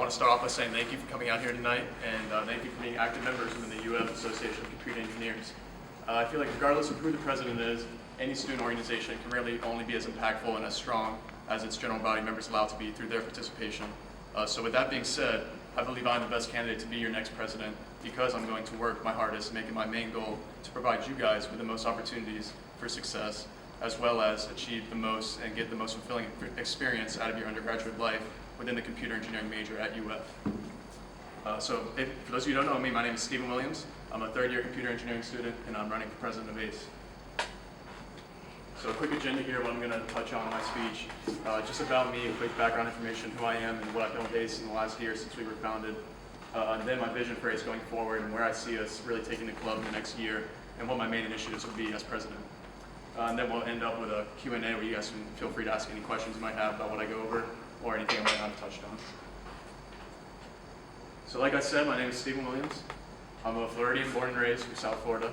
want to start off by saying thank you for coming out here tonight, and thank you for being active members within the UF Association of Computer Engineers. I feel like regardless of who the president is, any student organization can really only be as impactful and as strong as its general body members allowed to be through their participation. So with that being said, I believe I'm the best candidate to be your next president because I'm going to work my hardest, making my main goal to provide you guys with the most opportunities for success, as well as achieve the most and get the most fulfilling experience out of your undergraduate life within the computer engineering major at UF. For those of you who don't know me, my name is Stephen Williams. I'm a third-year computer engineering student, and I'm running for president of ACE. So a quick agenda here, what I'm going to touch on in my speech. Just about me, a quick background information, who I am and what I've done with ACE in the last year since we were founded. And then my vision for ACE going forward and where I see us really taking the club in the next year and what my main initiatives will be as president. And then we'll end up with a Q&A where you guys can feel free to ask any questions you might have about what I go over or anything I might not have touched on. So like I said, my name is Stephen Williams. I'm a Floridian born and raised from South Florida.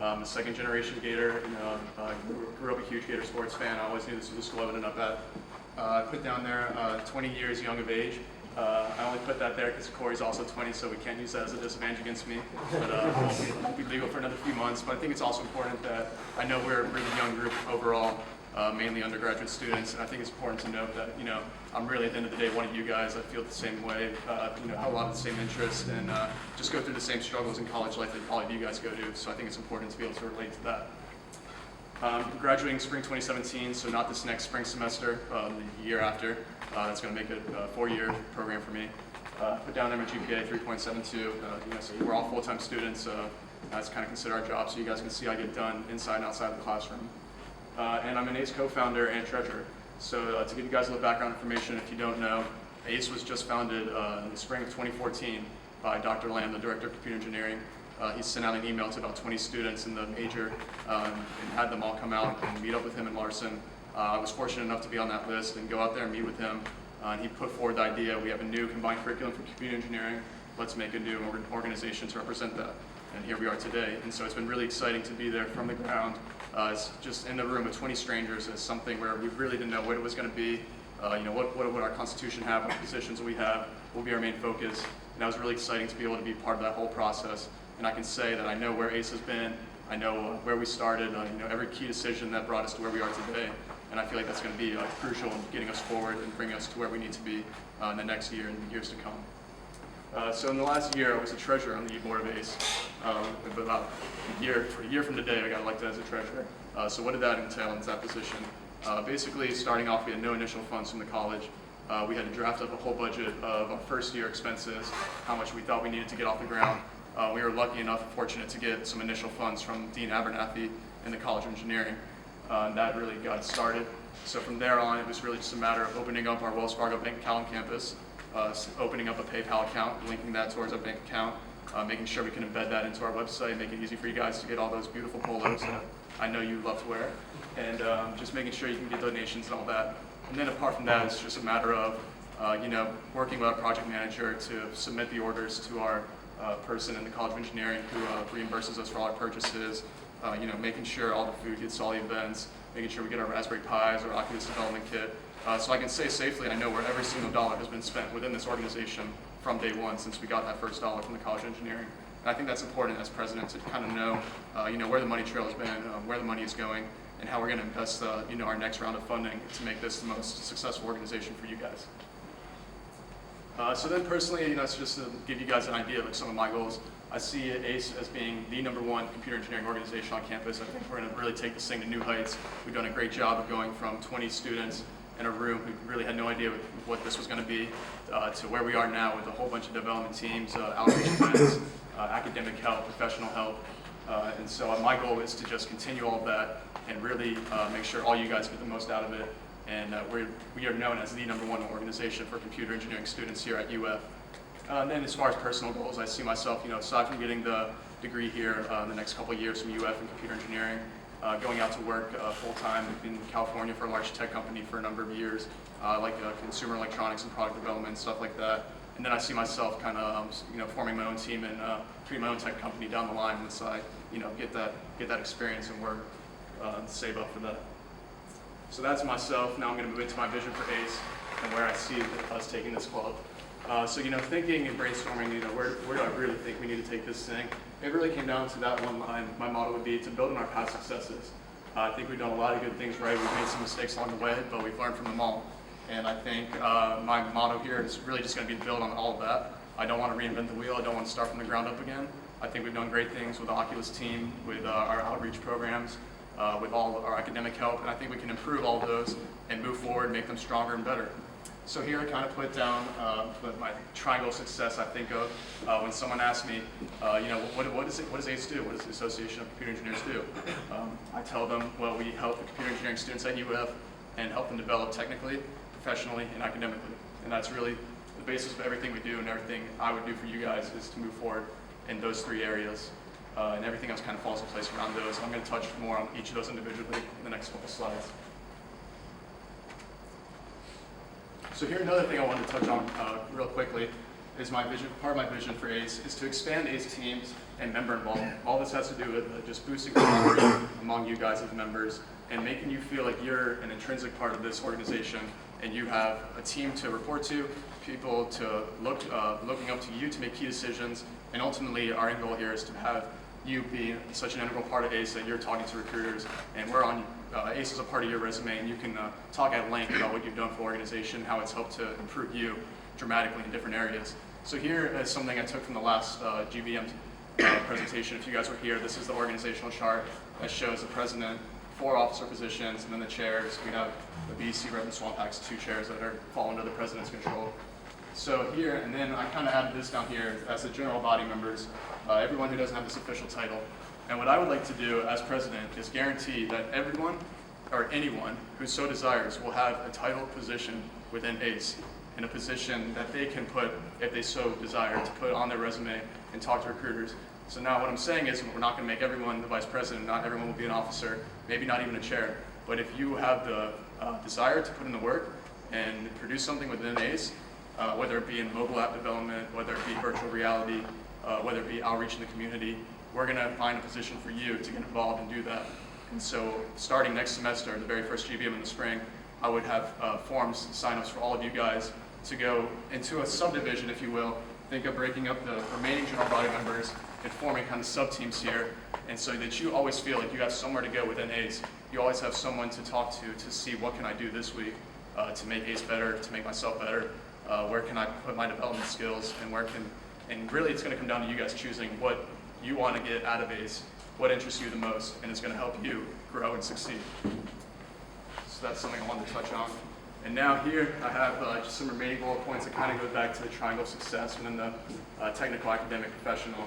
I'm a second generation Gator. I grew up a huge Gator sports fan. I always knew this was the school I would end up at. I put down there 20 years young of age. I only put that there because Corey's also 20, so we can't use that as a disadvantage against me. But won't be legal for another few months. But I think it's also important that I know we're a really young group overall, mainly undergraduate students, and I think it's important to note that I'm really at the end of the day one of you guys. I feel the same way, have a lot of the same interests, and just go through the same struggles in college life that all of you guys go to. So I think it's important to be able to relate to that. Graduating spring 2017, so not this next spring semester, the year after. That's going to make it a 4-year program for me. Put down there my GPA 3.72. So we're all full-time students. That's kind of consider our job, so you guys can see I get done inside and outside of the classroom. And I'm an ACE co-founder and treasurer. So to give you guys a little background information, if you don't know, ACE was just founded in the spring of 2014 by Dr. Lamb, the director of computer engineering. He sent out an email to about 20 students in the major and had them all come out and meet up with him in Larson. I was fortunate enough to be on that list and go out there and meet with him. And he put forward the idea, we have a new combined curriculum for computer engineering. Let's make a new organization to represent that. And here we are today. And so it's been really exciting to be there from the ground. It's just in the room with 20 strangers as something where we really didn't know what it was going to be. What would our constitution have, what positions we have, will be our main focus. And that was really exciting to be able to be part of that whole process. And I can say that I know where ACE has been, I know where we started, every key decision that brought us to where we are today. And I feel like that's going to be crucial in getting us forward and bringing us to where we need to be in the next year and the years to come. So in the last year, I was a treasurer on the board of ACE. About a year from today, I got elected as a treasurer. So what did that entail in that position? Basically, starting off, we had no initial funds from the college. We had to draft up a whole budget of our first year expenses, how much we thought we needed to get off the ground. We were lucky enough and fortunate to get some initial funds from Dean Abernathy in the College of Engineering. And that really got started. So from there on, it was really just a matter of opening up our Wells Fargo bank account on campus, opening up a PayPal account, linking that towards our bank account, making sure we can embed that into our website, make it easy for you guys to get all those beautiful polos that I know you love to wear, and just making sure you can get donations and all that. And then apart from that, it's just a matter of working with our project manager to submit the orders to our person in the College of Engineering who reimburses us for all our purchases, making sure all the food gets to all the events, making sure we get our Raspberry Pis, our Oculus development kit. So I can say safely, I know where every single dollar has been spent within this organization from day one since we got that first dollar from the College of Engineering. And I think that's important as president to kind of know, where the money trail has been, where the money is going, and how we're going to invest, our next round of funding to make this the most successful organization for you guys. So then personally, it's just to give you guys an idea of some of my goals. I see ACE as being the #1 computer engineering organization on campus. I think we're going to really take this thing to new heights. We've done a great job of going from 20 students in a room who really had no idea what this was going to be to where we are now with a whole bunch of development teams, outreach events, academic help, professional help. And so my goal is to just continue all of that and really make sure all you guys get the most out of it. And we are known as the #1 organization for computer engineering students here at UF. And then as far as personal goals, I see myself, aside from getting the degree here in the next couple of years from UF in computer engineering, going out to work full-time in California for a large tech company for a number of years, like consumer electronics and product development, stuff like that. And then I see myself kind of, forming my own team and creating my own tech company down the line once I, get that experience and work, save up for that. So that's myself. Now I'm going to move into my vision for ACE and where I see us taking this club. So, thinking and brainstorming, where do I really think we need to take this thing? It really came down to that one line. My motto would be to build on our past successes. I think we've done a lot of good things right. We've made some mistakes along the way, but we've learned from them all. And I think my motto here is really just going to be to build on all of that. I don't want to reinvent the wheel. I don't want to start from the ground up again. I think we've done great things with the Oculus team, with our outreach programs, with all our academic help, and I think we can improve all of those and move forward, make them stronger and better. So here I kind of put down my triangle of success I think of when someone asks me, what does ACE do? What does the Association of Computer Engineers do? I tell them, well, we help the computer engineering students at UF and help them develop technically, professionally, and academically. And that's really the basis of everything we do, and everything I would do for you guys is to move forward in those three areas. And everything else kind of falls in place around those. I'm going to touch more on each of those individually in the next couple slides. So here, another thing I wanted to touch on real quickly is my vision. Part of my vision for ACE is to expand ACE teams and member involvement. All this has to do with just boosting camaraderie among you guys as members and making you feel like you're an intrinsic part of this organization and you have a team to report to, people to looking up to you to make key decisions, and ultimately our end goal here is to have you be such an integral part of ACE that you're talking to recruiters, and we're on ACE is a part of your resume, and you can talk at length about what you've done for the organization, how it's helped to improve you dramatically in different areas. So here is something I took from the last GVM presentation. If you guys were here, this is the organizational chart that shows the president, 4 officer positions, and then the chairs. We have the BC Rep and Swamp Packs 2 chairs that fall under the president's control. So here, and then I kind of added this down here as the general body members, everyone who doesn't have this official title. And what I would like to do as president is guarantee that everyone or anyone who so desires will have a titled position within ACE, in a position that they can put, if they so desire, to put on their resume and talk to recruiters. So now what I'm saying is we're not going to make everyone the vice president, not everyone will be an officer, maybe not even a chair. But if you have the desire to put in the work and produce something within ACE, whether it be in mobile app development, whether it be virtual reality, whether it be outreach in the community, we're going to find a position for you to get involved and do that. And so starting next semester, the very first GVM in the spring, I would have forms, sign-ups for all of you guys to go into a subdivision, if you will. Think of breaking up the remaining general body members and forming kind of sub-teams here, and so that you always feel like you have somewhere to go within ACE. You always have someone to talk to see what can I do this week to make ACE better, to make myself better, where can I put my development skills, and really it's going to come down to you guys choosing what you want to get out of ACE, what interests you the most, and it's going to help you grow and succeed. So that's something I wanted to touch on. And now here I have just some remaining bullet points that kind of go back to the triangle of success within the technical, academic, professional.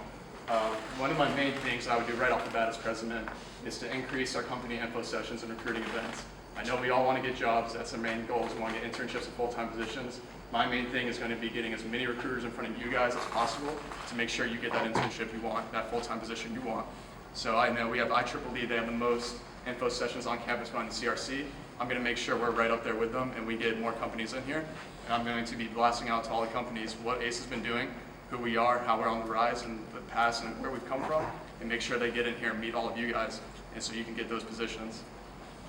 One of my main things I would do right off the bat as president is to increase our company info sessions and recruiting events. I know we all want to get jobs. That's our main goal, is we want to get internships and full-time positions. My main thing is going to be getting as many recruiters in front of you guys as possible to make sure you get that internship you want, that full-time position you want. So I know we have IEEE, they have the most info sessions on campus behind the CRC. I'm going to make sure we're right up there with them and we get more companies in here. And I'm going to be blasting out to all the companies what ACE has been doing, who we are, how we're on the rise in the past and where we've come from, and make sure they get in here and meet all of you guys, and so you can get those positions.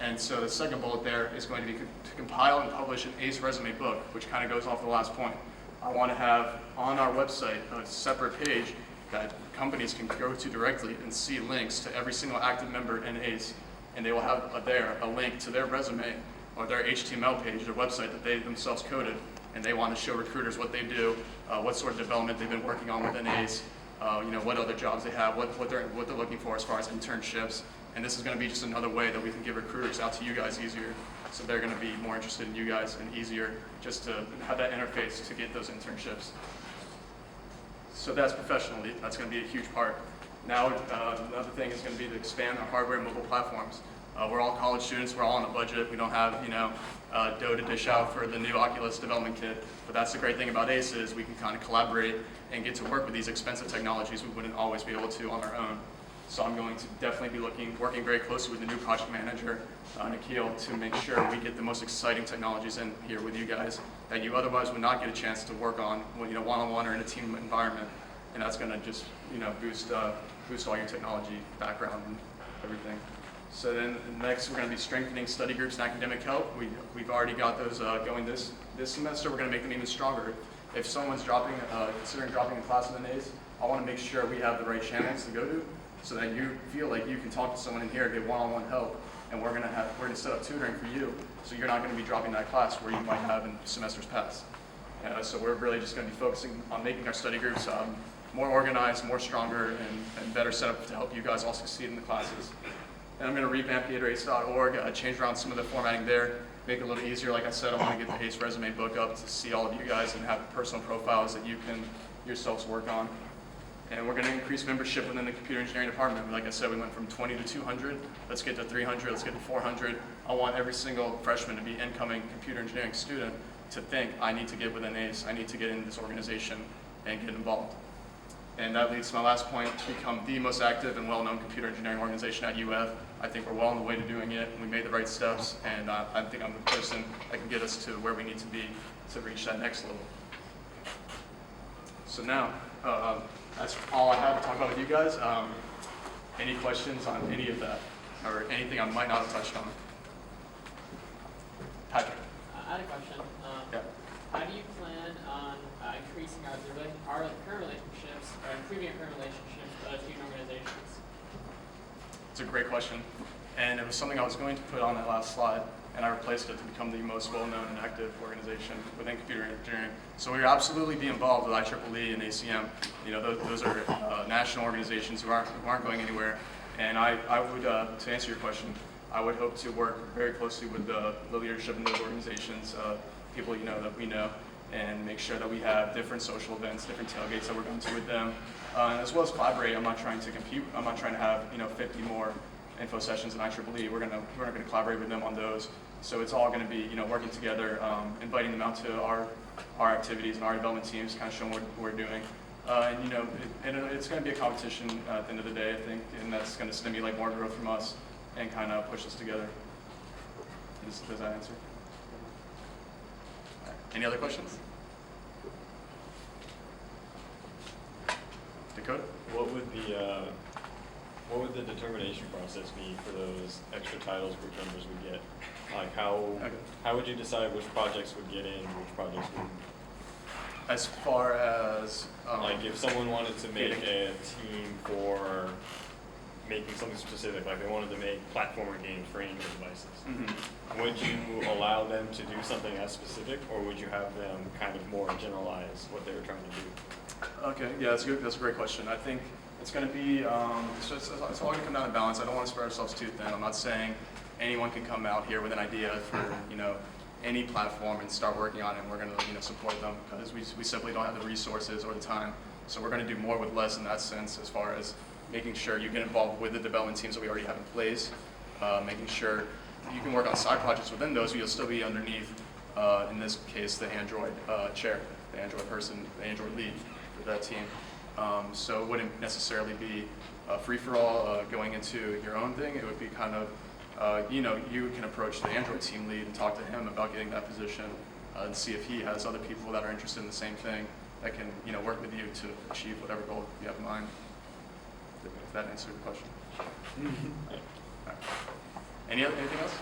And so the second bullet there is going to be to compile and publish an ACE resume book, which kind of goes off the last point. I want to have on our website a separate page that companies can go to directly and see links to every single active member in ACE. And they will have there a link to their resume or their HTML page, their website that they themselves coded, and they want to show recruiters what they do, what sort of development they've been working on within ACE, what other jobs they have, what they're looking for as far as internships. And this is going to be just another way that we can get recruiters out to you guys easier, so they're going to be more interested in you guys and easier just to have that interface to get those internships. So that's professionally, that's going to be a huge part. Now, another thing is going to be to expand our hardware and mobile platforms. We're all college students, we're all on a budget, we don't have, dough to dish out for the new Oculus development kit, but that's the great thing about ACE is we can kind of collaborate and get to work with these expensive technologies we wouldn't always be able to on our own. So I'm going to definitely be working very closely with the new project manager, Nikhil, to make sure we get the most exciting technologies in here with you guys that you otherwise would not get a chance to work on, one-on-one or in a team environment. And that's going to just, boost all your technology background and everything. So then next, we're going to be strengthening study groups and academic help. We've already got those going this semester. We're going to make them even stronger. If someone's considering dropping a class with an A's, I want to make sure we have the right channels to go to, so that you feel like you can talk to someone in here, get one-on-one help, and we're gonna set up tutoring for you, so you're not going to be dropping that class where you might have in semesters past. So we're really just going to be focusing on making our study groups more organized, more stronger, and better set up to help you guys all succeed in the classes. And I'm going to revamp GatorAce.org, change around some of the formatting there, make it a little easier. Like I said, I want to get the ACE resume book up to see all of you guys and have personal profiles that you can yourselves work on. And we're going to increase membership within the computer engineering department. Like I said, we went from 20 to 200. Let's get to 300. Let's get to 400. I want every single freshman to be incoming computer engineering student to think, I need to get within ACE. I need to get in this organization and get involved. And that leads to my last point, to become the most active and well-known computer engineering organization at UF. I think we're well on the way to doing it. We made the right steps, and I think I'm the person that can get us to where we need to be to reach that next level. So now, that's all I have to talk about with you guys. Any questions on any of that, or anything I might not have touched on? Patrick. I had a question. Yeah. How do you plan on increasing our current relationships, or improving our current relationships with student organizations? It's a great question. And it was something I was going to put on that last slide, and I replaced it to become the most well-known and active organization within computer engineering. So we will absolutely be involved with IEEE and ACM. You know, those are national organizations who aren't going anywhere. And I would, to answer your question, I would hope to work very closely with the leadership in those organizations, people that we know, and make sure that we have different social events, different tailgates that we're going to with them, as well as collaborate. I'm not trying to compete. I'm not trying to have 50 more info sessions in IEEE. We're going to collaborate with them on those. So it's all going to be working together, inviting them out to our activities and our development teams, kind of showing what we're doing. And it's going to be a competition at the end of the day, I think, and that's going to stimulate more growth from us and kind of push us together. Does that answer? Any other questions? Dakota? What would the determination process be for those extra titles group members would get? Like how would you decide which projects would get in, which projects wouldn't? As far as like if someone wanted to make a team for making something specific, like they wanted to make platformer games for Android devices, would you allow them to do something as specific, or would you have them kind of more generalize what they were trying to do? Okay, yeah, that's good. That's a great question. I think it's going to be, it's all going to come down to balance. I don't want to spread ourselves too thin. I'm not saying anyone can come out here with an idea for, any platform and start working on it, and we're going to, support them, because we simply don't have the resources or the time. So we're going to do more with less in that sense, as far as making sure you get involved with the development teams that we already have in place, making sure you can work on side projects within those, but you'll still be underneath, in this case, the Android chair, the Android person, the Android lead for that team. So it wouldn't necessarily be a free-for-all going into your own thing. It would be kind of, you can approach the Android team lead and talk to him about getting that position and see if he has other people that are interested in the same thing that can, work with you to achieve whatever goal you have in mind. If that answered the question. Right. Anything else?